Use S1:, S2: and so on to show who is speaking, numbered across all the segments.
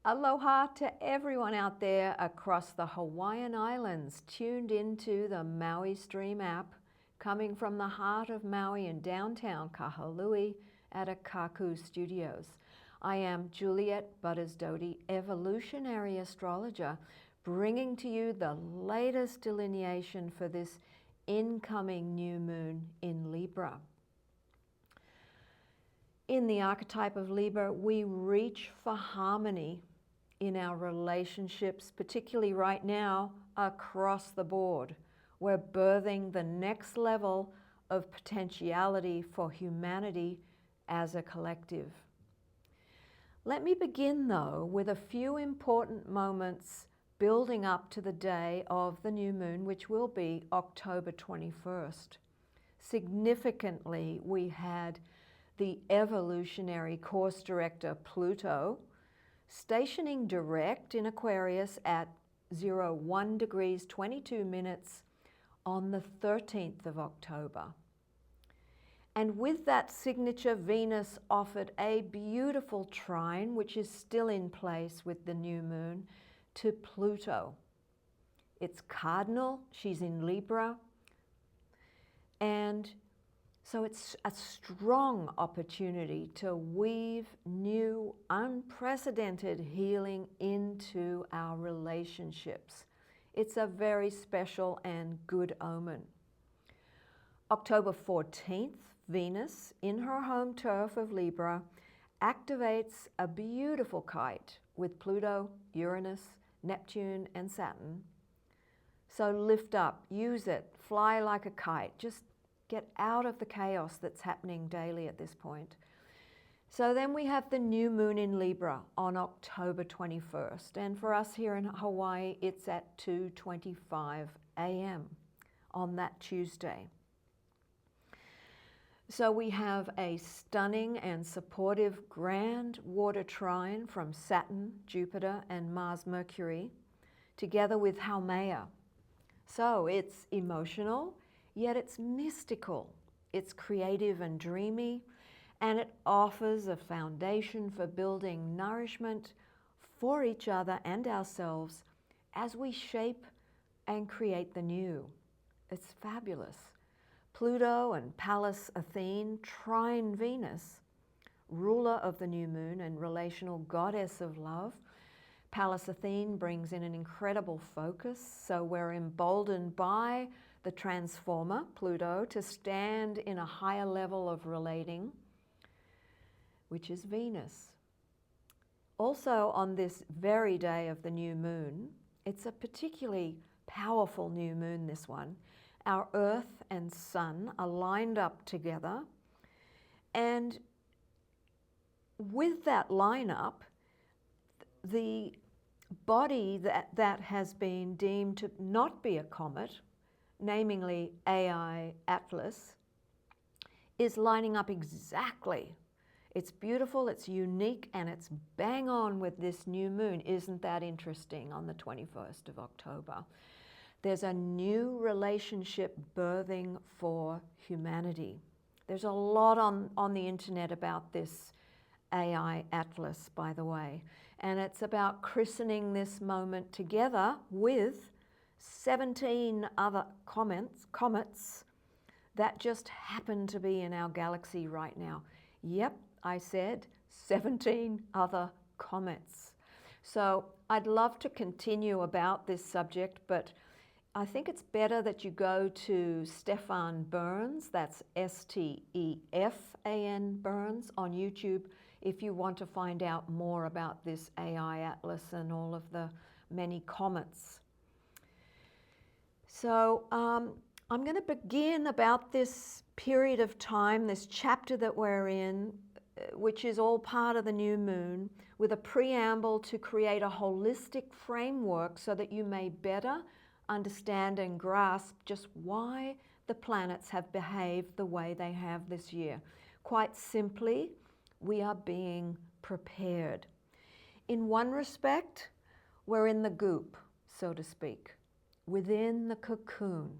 S1: Aloha to everyone out there across the Hawaiian Islands tuned into the Maui Stream app, coming from the heart of Maui in downtown Kahului at Akaku Studios. I am Juliet Butters-Doty, evolutionary astrologer, bringing to you the latest delineation for this incoming new moon in Libra. In the archetype of Libra, we reach for harmony in our relationships, particularly right now, across the board. We're birthing the next level of potentiality for humanity as a collective. Let me begin, though, with a few important moments building up to the day of the new moon, which will be October 21st. Significantly, we had the evolutionary course director Pluto stationing direct in Aquarius at 01 degrees 22 minutes on the 13th of October. And with that signature, Venus offered a beautiful trine, which is still in place with the new moon, to Pluto. It's cardinal, she's in Libra, and so it's a strong opportunity to weave new, unprecedented healing into our relationships. It's a very special and good omen. October 14th, Venus, in her home turf of Libra, activates a beautiful kite with Pluto, Uranus, Neptune, and Saturn. So lift up, use it, fly like a kite, just get out of the chaos that's happening daily at this point. So then we have the new moon in Libra on October 21st. And for us here in Hawaii, it's at 2:25 a.m. on that Tuesday. So we have a stunning and supportive grand water trine from Saturn, Jupiter, and Mars-Mercury, together with Haumea. So it's emotional, yet it's mystical, it's creative and dreamy, and it offers a foundation for building nourishment for each other and ourselves as we shape and create the new. It's fabulous. Pluto and Pallas Athene trine Venus, ruler of the new moon and relational goddess of love. Pallas Athene brings in an incredible focus, so we're emboldened by the transformer, Pluto, to stand in a higher level of relating, which is Venus. Also on this very day of the new moon, it's a particularly powerful new moon, this one. Our Earth and Sun are lined up together, and with that lineup, the body that has been deemed to not be a comet, namely AIAtlas, is lining up exactly. It's beautiful, it's unique, and it's bang on with this new moon. Isn't that interesting on the 21st of October? There's a new relationship birthing for humanity. There's a lot on the internet about this AIAtlas, by the way, and it's about christening this moment together with 17 other comets that just happen to be in our galaxy right now. Yep, I said 17 other comets. So I'd love to continue about this subject, but I think it's better that you go to Stefan Burns, that's S-T-E-F-A-N Burns, on YouTube if you want to find out more about this AIAtlas and all of the many comets. So I'm going to begin about this period of time, this chapter that we're in, which is all part of the new moon, with a preamble to create a holistic framework so that you may better understand and grasp just why the planets have behaved the way they have this year. Quite simply, we are being prepared. In one respect, we're in the goop, so to speak, within the cocoon,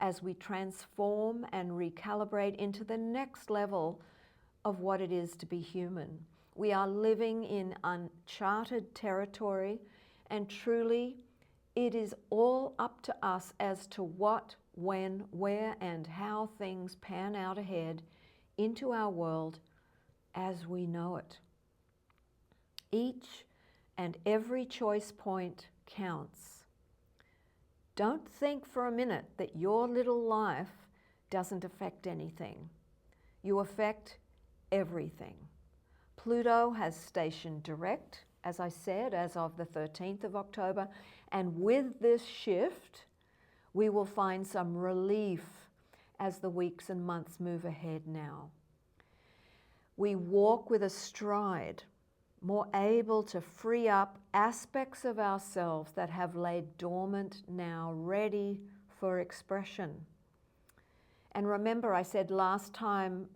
S1: as we transform and recalibrate into the next level of what it is to be human. We are living in uncharted territory, and truly it is all up to us as to what, when, where, and how things pan out ahead into our world as we know it. Each and every choice point counts. Don't think for a minute that your little life doesn't affect anything. You affect everything. Pluto has stationed direct, as I said, as of the 13th of October, and with this shift, we will find some relief as the weeks and months move ahead now. We walk with a stride, more able to free up aspects of ourselves that have laid dormant now, ready for expression. And remember, I said last time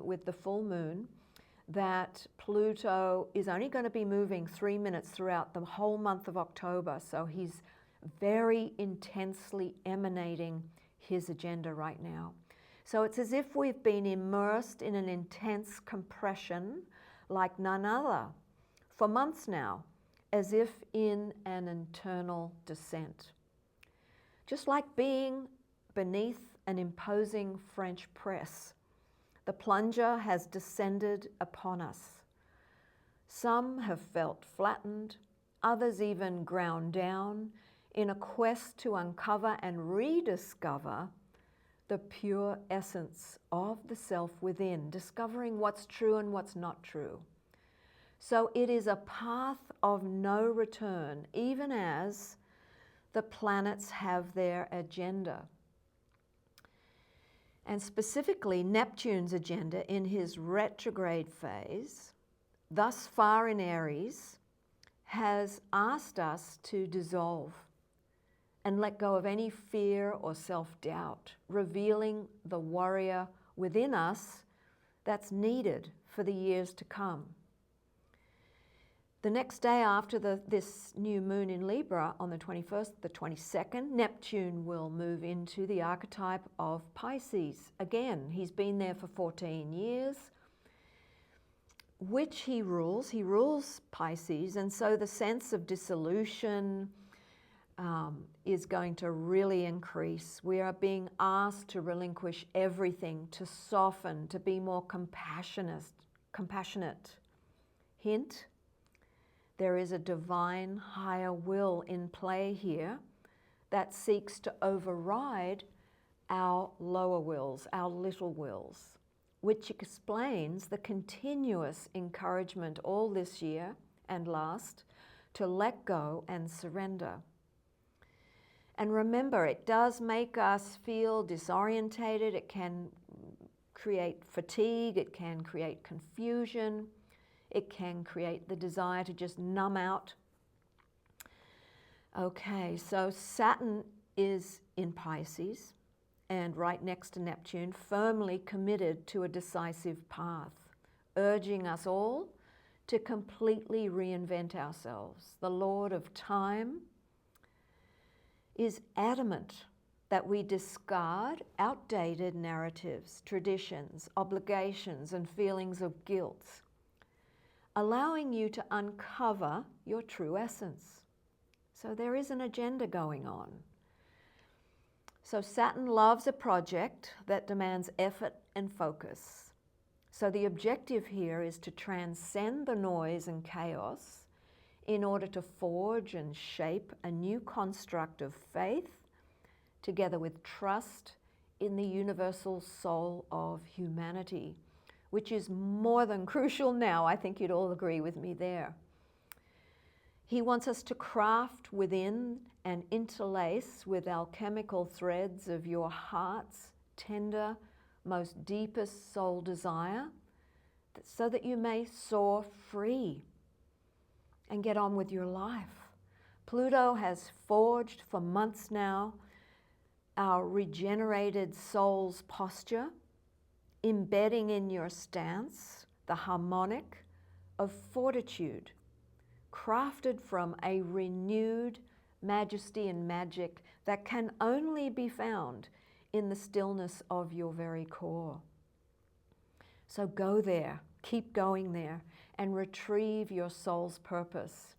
S1: with the full moon that Pluto is only going to be moving 3 minutes throughout the whole month of October, so he's very intensely emanating his agenda right now. So it's as if we've been immersed in an intense compression like none other for months now, as if in an internal descent. Just like being beneath an imposing French press, the plunger has descended upon us. Some have felt flattened, others even ground down in a quest to uncover and rediscover the pure essence of the self within, discovering what's true and what's not true. So it is a path of no return, even as the planets have their agenda. And specifically, Neptune's agenda in his retrograde phase, thus far in Aries, has asked us to dissolve and let go of any fear or self-doubt, revealing the warrior within us that's needed for the years to come. The next day after this new moon in Libra, on the 21st, the 22nd, Neptune will move into the archetype of Pisces. Again, he's been there for 14 years, which he rules Pisces, and so the sense of dissolution is going to really increase. We are being asked to relinquish everything, to soften, to be more compassionate. Hint, there is a divine higher will in play here that seeks to override our lower wills, our little wills, which explains the continuous encouragement all this year and last to let go and surrender. And remember, it does make us feel disorientated. It can create fatigue. It can create confusion. It can create the desire to just numb out. Okay, so Saturn is in Pisces and right next to Neptune, firmly committed to a decisive path, urging us all to completely reinvent ourselves. The Lord of Time is adamant that we discard outdated narratives, traditions, obligations, and feelings of guilt, allowing you to uncover your true essence. So there is an agenda going on. So Saturn loves a project that demands effort and focus. So the objective here is to transcend the noise and chaos in order to forge and shape a new construct of faith, together with trust in the universal soul of humanity, which is more than crucial now. I think you'd all agree with me there. He wants us to craft within and interlace with alchemical threads of your heart's tender, most deepest soul desire, so that you may soar free and get on with your life. Pluto has forged for months now our regenerated soul's posture, embedding in your stance the harmonic of fortitude, crafted from a renewed majesty and magic that can only be found in the stillness of your very core. So go there, Keep going there and retrieve your soul's purpose.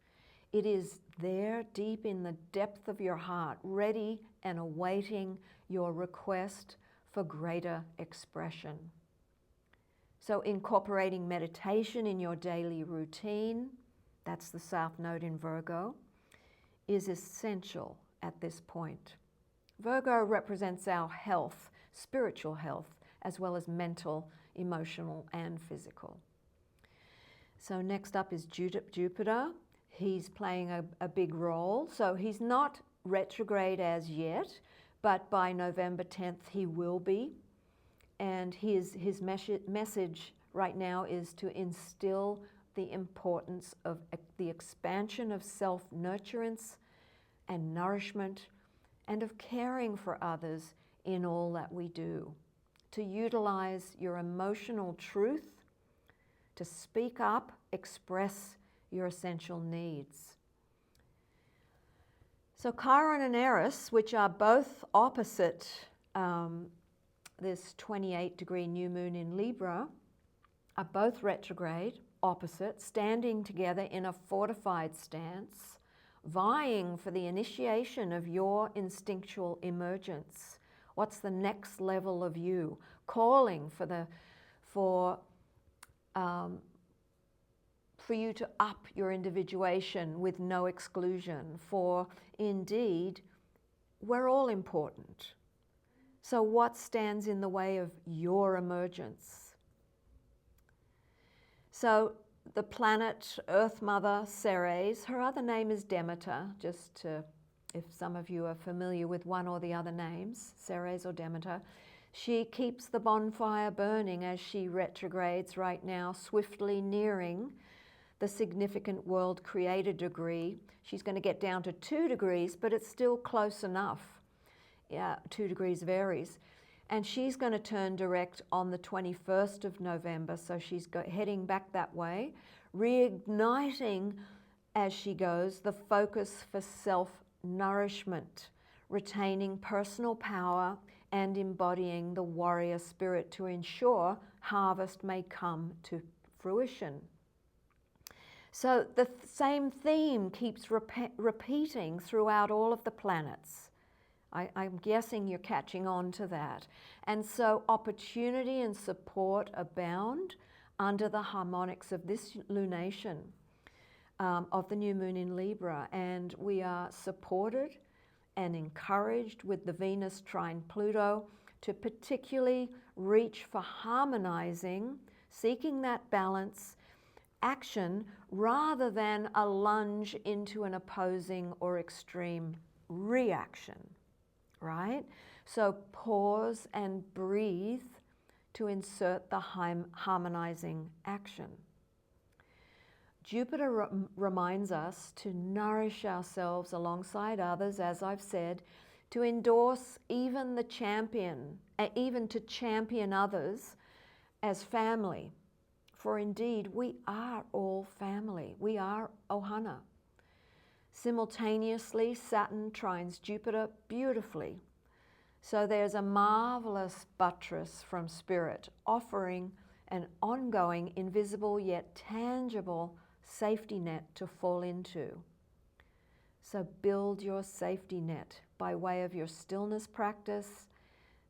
S1: It is there deep in the depth of your heart, ready and awaiting your request for greater expression. So incorporating meditation in your daily routine, that's the South Node in Virgo, is essential at this point. Virgo represents our health, spiritual health, as well as mental, emotional, and physical. So next up is Jupiter. He's playing a big role. So he's not retrograde as yet, but by November 10th he will be. And his message right now is to instill the importance of the expansion of self-nurturance and nourishment, and of caring for others in all that we do. To utilize your emotional truth, to speak up, express your essential needs. So Chiron and Eris, which are both opposite this 28-degree new moon in Libra, are both retrograde, opposite, standing together in a fortified stance, vying for the initiation of your instinctual emergence. What's the next level of you? Calling for you to up your individuation with no exclusion. For indeed, we're all important. So what stands in the way of your emergence? So the planet Earth Mother Ceres, her other name is Demeter, if some of you are familiar with one or the other names, Ceres or Demeter. She keeps the bonfire burning as she retrogrades right now, swiftly nearing the significant world creator degree. She's going to get down to 2 degrees, but it's still close enough. 2 degrees varies. And she's going to turn direct on the 21st of November, so she's heading back that way, reigniting as she goes the focus for self-nourishment, retaining personal power and embodying the warrior spirit to ensure harvest may come to fruition. So the same theme keeps repeating throughout all of the planets. I'm guessing you're catching on to that. And so opportunity and support abound under the harmonics of this lunation of the new moon in Libra. And we are supported and encouraged with the Venus trine Pluto to particularly reach for harmonizing, seeking that balance, action, rather than a lunge into an opposing or extreme reaction. Right? So pause and breathe to insert the harmonizing action. Jupiter reminds us to nourish ourselves alongside others, as I've said, to endorse even the champion, even to champion others as family. For indeed, we are all family. We are Ohana. Simultaneously, Saturn trines Jupiter beautifully. So there's a marvelous buttress from Spirit offering an ongoing, invisible yet tangible safety net to fall into. So build your safety net by way of your stillness practice,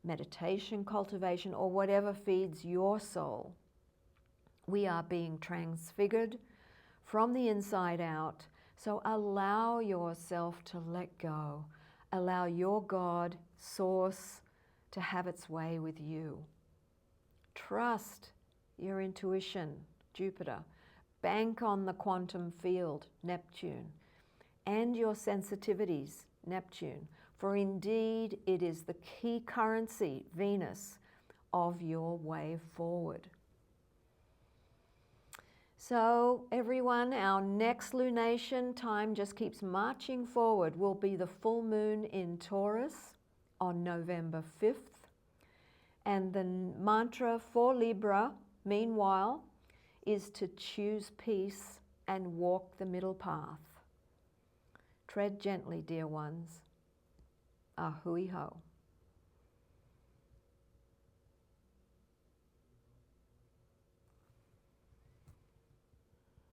S1: meditation, cultivation, or whatever feeds your soul. We are being transfigured from the inside out. So allow yourself to let go. Allow your God, Source, to have its way with you. Trust your intuition, Jupiter. Bank on the quantum field, Neptune, and your sensitivities, Neptune. For indeed, it is the key currency, Venus, of your way forward. So everyone, our next lunation, time just keeps marching forward, will be the full moon in Taurus on November 5th. And the mantra for Libra, meanwhile, is to choose peace and walk the middle path. Tread gently, dear ones. Ahui ho.